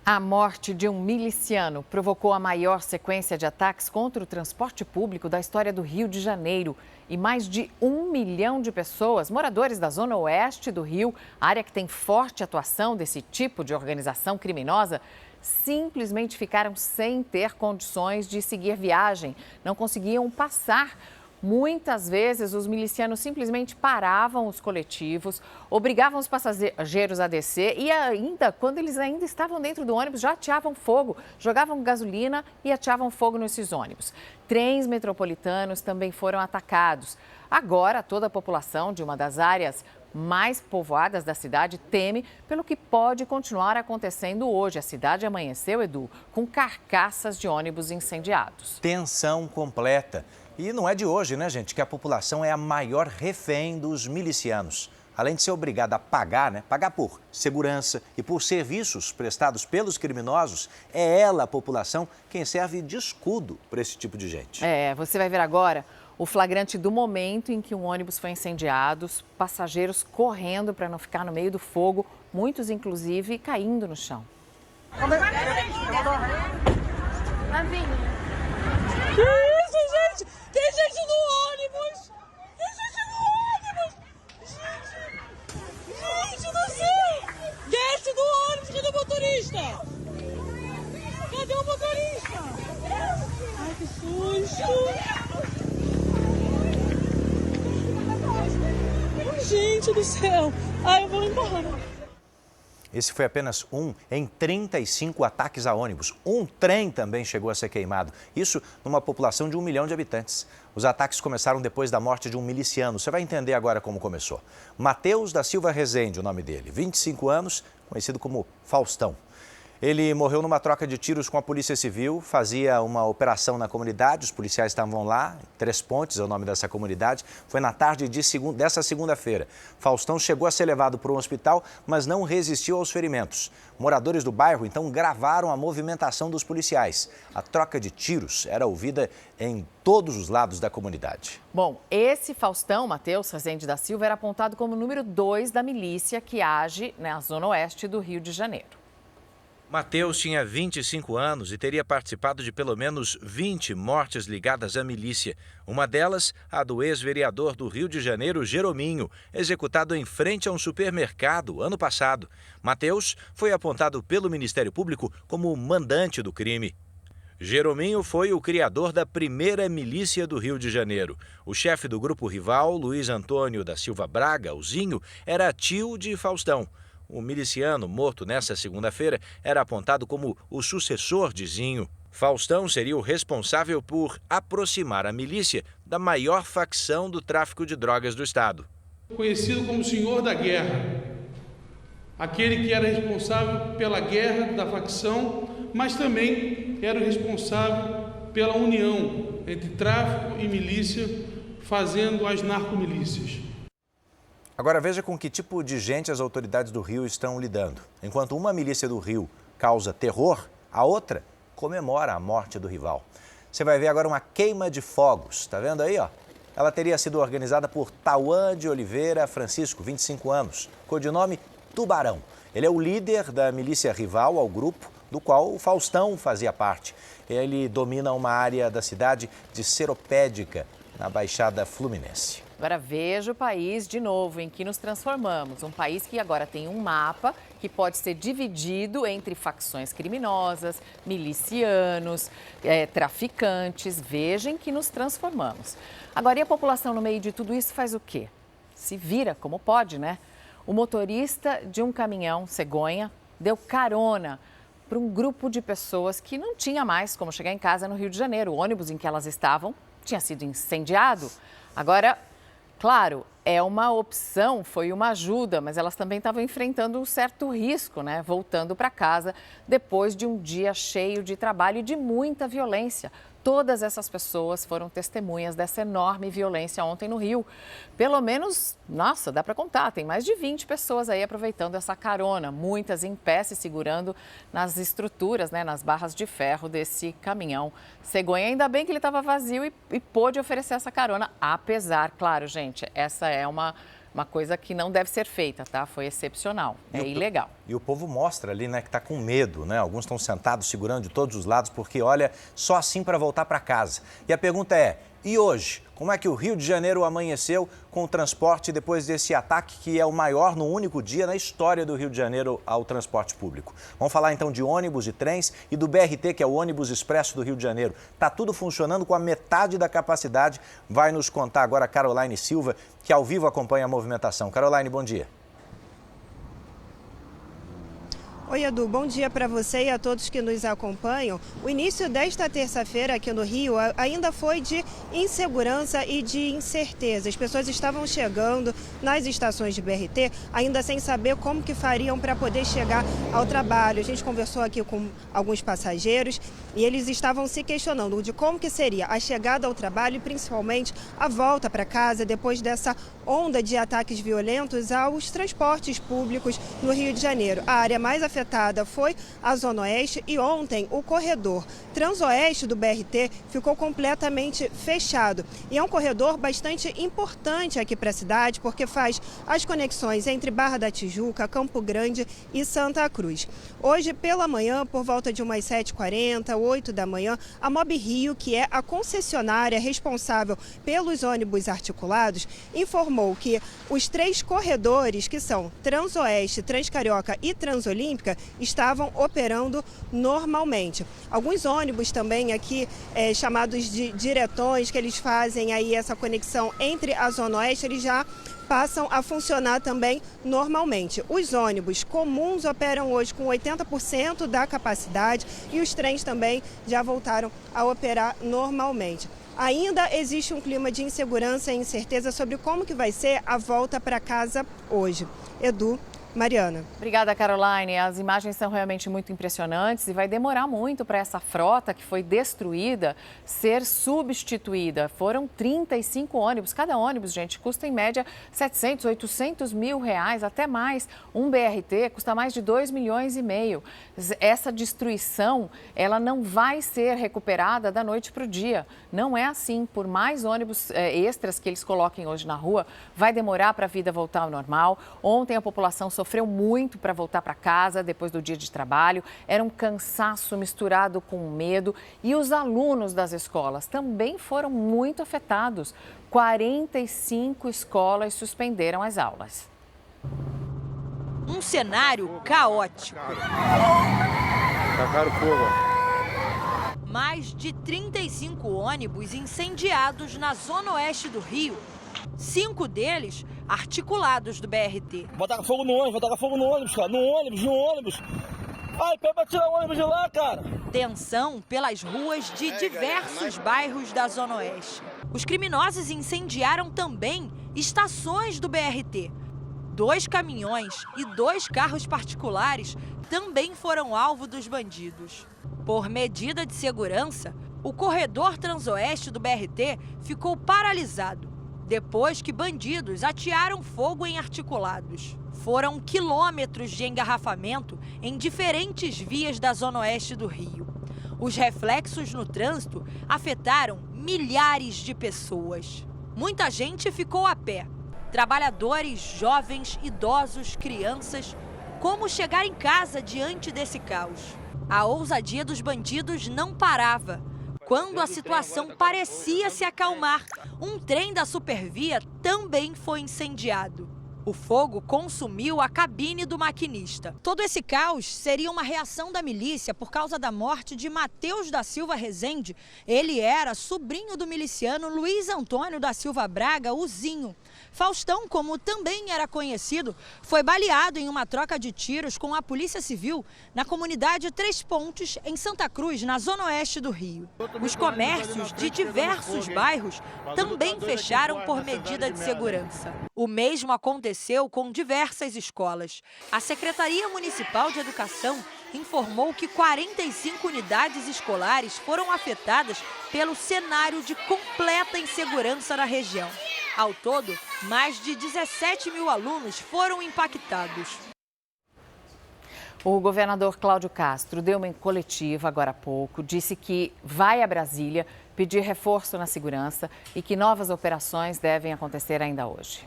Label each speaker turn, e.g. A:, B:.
A: A morte de um miliciano provocou a maior sequência de ataques contra o transporte público da história do Rio de Janeiro. E mais de 1 milhão de pessoas, moradores da zona oeste do Rio, área que tem forte atuação desse tipo de organização criminosa, simplesmente ficaram sem ter condições de seguir viagem. Não conseguiam passar. Muitas vezes, os milicianos simplesmente paravam os coletivos, obrigavam os passageiros a descer e ainda, quando eles ainda estavam dentro do ônibus, já ateavam fogo, jogavam gasolina e ateavam fogo nesses ônibus. Trens metropolitanos também foram atacados. Agora, toda a população de uma das áreas mais povoadas da cidade teme pelo que pode continuar acontecendo hoje. A cidade amanheceu, Edu, com carcaças de ônibus incendiados.
B: Tensão completa. E não é de hoje, né, gente, que a população é a maior refém dos milicianos. Além de ser obrigada a pagar, pagar por segurança e por serviços prestados pelos criminosos, é ela, a população, quem serve de escudo para esse tipo de gente.
A: Você vai ver agora o flagrante do momento em que um ônibus foi incendiado, os passageiros correndo para não ficar no meio do fogo, muitos, inclusive, caindo no chão.
C: Que isso, gente? Tem gente no ônibus! Tem gente no ônibus! Gente do céu! Desce do ônibus, cadê o motorista? Cadê o motorista? Ai, que susto! Gente do céu! Ai, eu vou embora.
B: Esse foi apenas um em 35 ataques a ônibus. Um trem também chegou a ser queimado. Isso numa população de 1 milhão de habitantes. Os ataques começaram depois da morte de um miliciano. Você vai entender agora como começou. Matheus da Silva Rezende, o nome dele. 25 anos, conhecido como Faustão. Ele morreu numa troca de tiros com a Polícia Civil, fazia uma operação na comunidade, os policiais estavam lá, Três Pontes é o nome dessa comunidade. Foi na tarde dessa segunda-feira. Faustão chegou a ser levado para um hospital, mas não resistiu aos ferimentos. Moradores do bairro, então, gravaram a movimentação dos policiais. A troca de tiros era ouvida em todos os lados da comunidade.
A: Bom, esse Faustão, Matheus Rezende da Silva, era apontado como número 2 da milícia que age na zona oeste do Rio de Janeiro.
D: Matheus tinha 25 anos e teria participado de pelo menos 20 mortes ligadas à milícia. Uma delas, a do ex-vereador do Rio de Janeiro, Jerominho, executado em frente a um supermercado ano passado. Matheus foi apontado pelo Ministério Público como o mandante do crime. Jerominho foi o criador da primeira milícia do Rio de Janeiro. O chefe do grupo rival, Luiz Antônio da Silva Braga, o Zinho, era tio de Faustão. O miliciano, morto nesta segunda-feira, era apontado como o sucessor de Zinho. Faustão seria o responsável por aproximar a milícia da maior facção do tráfico de drogas do estado.
E: Conhecido como Senhor da Guerra, aquele que era responsável pela guerra da facção, mas também era o responsável pela união entre tráfico e milícia, fazendo as narcomilícias.
B: Agora veja com que tipo de gente as autoridades do Rio estão lidando. Enquanto uma milícia do Rio causa terror, a outra comemora a morte do rival. Você vai ver agora uma queima de fogos, tá vendo aí, ó? Ela teria sido organizada por Tauan de Oliveira Francisco, 25 anos, codinome Tubarão. Ele é o líder da milícia rival ao grupo, do qual o Faustão fazia parte. Ele domina uma área da cidade de Seropédica, na Baixada Fluminense.
A: Agora veja o país de novo em que nos transformamos. Um país que agora tem um mapa que pode ser dividido entre facções criminosas, milicianos, traficantes. Vejam que nos transformamos. Agora, e a população no meio de tudo isso faz o quê? Se vira como pode, né? O motorista de um caminhão cegonha deu carona para um grupo de pessoas que não tinha mais como chegar em casa no Rio de Janeiro. O ônibus em que elas estavam tinha sido incendiado. Agora, claro, é uma opção, foi uma ajuda, mas elas também estavam enfrentando um certo risco, né? Voltando para casa depois de um dia cheio de trabalho e de muita violência. Todas essas pessoas foram testemunhas dessa enorme violência ontem no Rio. Pelo menos, nossa, dá para contar, tem mais de 20 pessoas aí aproveitando essa carona, muitas em pé se segurando nas estruturas, né, nas barras de ferro desse caminhão cegonha. Ainda bem que ele estava vazio e pôde oferecer essa carona, apesar, claro, gente, essa é uma coisa que não deve ser feita, tá? Foi excepcional, é ilegal.
B: E o povo mostra ali, né, que está com medo, né? Alguns estão sentados segurando de todos os lados porque, olha, só assim para voltar para casa. E a pergunta é, e hoje? Como é que o Rio de Janeiro amanheceu com o transporte depois desse ataque que é o maior no único dia na história do Rio de Janeiro ao transporte público? Vamos falar então de ônibus e trens e do BRT, que é o ônibus expresso do Rio de Janeiro. Está tudo funcionando com a metade da capacidade. Vai nos contar agora a Caroline Silva, que ao vivo acompanha a movimentação. Caroline, bom dia.
F: Oi, Edu, bom dia para você e a todos que nos acompanham. O início desta terça-feira aqui no Rio ainda foi de insegurança e de incerteza. As pessoas estavam chegando nas estações de BRT ainda sem saber como que fariam para poder chegar ao trabalho. A gente conversou aqui com alguns passageiros e eles estavam se questionando de como que seria a chegada ao trabalho e principalmente a volta para casa depois dessa onda de ataques violentos aos transportes públicos no Rio de Janeiro. A área mais afetada foi a Zona Oeste e ontem o corredor Transoeste do BRT ficou completamente fechado. E é um corredor bastante importante aqui para a cidade porque faz as conexões entre Barra da Tijuca, Campo Grande e Santa Cruz. Hoje pela manhã, por volta de umas 7h40, 8 da manhã, a Mob Rio, que é a concessionária responsável pelos ônibus articulados, informou que os 3 corredores, que são Transoeste, Transcarioca e Transolímpica, estavam operando normalmente. Alguns ônibus também aqui, chamados de diretões, que eles fazem aí essa conexão entre a Zona Oeste, eles já passam a funcionar também normalmente. Os ônibus comuns operam hoje com 80% da capacidade e os trens também já voltaram a operar normalmente. Ainda existe um clima de insegurança e incerteza sobre como que vai ser a volta para casa hoje. Edu, Mariana.
A: Obrigada, Caroline. As imagens são realmente muito impressionantes e vai demorar muito para essa frota que foi destruída ser substituída. Foram 35 ônibus. Cada ônibus, gente, custa em média 700, 800 mil reais, até mais. Um BRT custa mais de 2,5 milhões. Essa destruição, ela não vai ser recuperada da noite para o dia. Não é assim. Por mais ônibus extras que eles coloquem hoje na rua, vai demorar para a vida voltar ao normal. Ontem a população sofreu muito para voltar para casa depois do dia de trabalho. Era um cansaço misturado com medo. E os alunos das escolas também foram muito afetados. 45 escolas suspenderam as aulas.
G: Um cenário caótico.
H: Tacaram fogo.
G: Mais de 35 ônibus incendiados na Zona Oeste do Rio. 5 deles articulados do BRT.
H: Botaram fogo no ônibus, cara. No ônibus. Ai, pega pra tirar o ônibus de lá, cara.
G: Tensão pelas ruas de diversos bairros da Zona Oeste. Os criminosos incendiaram também estações do BRT. 2 caminhões e 2 carros particulares também foram alvo dos bandidos. Por medida de segurança, o corredor Transoeste do BRT ficou paralisado depois que bandidos atearam fogo em articulados. Foram quilômetros de engarrafamento em diferentes vias da Zona Oeste do Rio. Os reflexos no trânsito afetaram milhares de pessoas. Muita gente ficou a pé. Trabalhadores, jovens, idosos, crianças. Como chegar em casa diante desse caos? A ousadia dos bandidos não parava. Quando a situação parecia se acalmar, um trem da Supervia também foi incendiado. O fogo consumiu a cabine do maquinista. Todo esse caos seria uma reação da milícia por causa da morte de Matheus da Silva Rezende. Ele era sobrinho do miliciano Luiz Antônio da Silva Braga, o Zinho. Faustão, como também era conhecido, foi baleado em uma troca de tiros com a Polícia Civil na comunidade Três Pontes, em Santa Cruz, na Zona Oeste do Rio. Os comércios de diversos bairros também fecharam por medida de segurança. O mesmo aconteceu com diversas escolas. A Secretaria Municipal de Educação informou que 45 unidades escolares foram afetadas pelo cenário de completa insegurança na região. Ao todo, mais de 17 mil alunos foram impactados.
A: O governador Cláudio Castro deu uma coletiva agora há pouco, disse que vai a Brasília pedir reforço na segurança e que novas operações devem acontecer ainda hoje.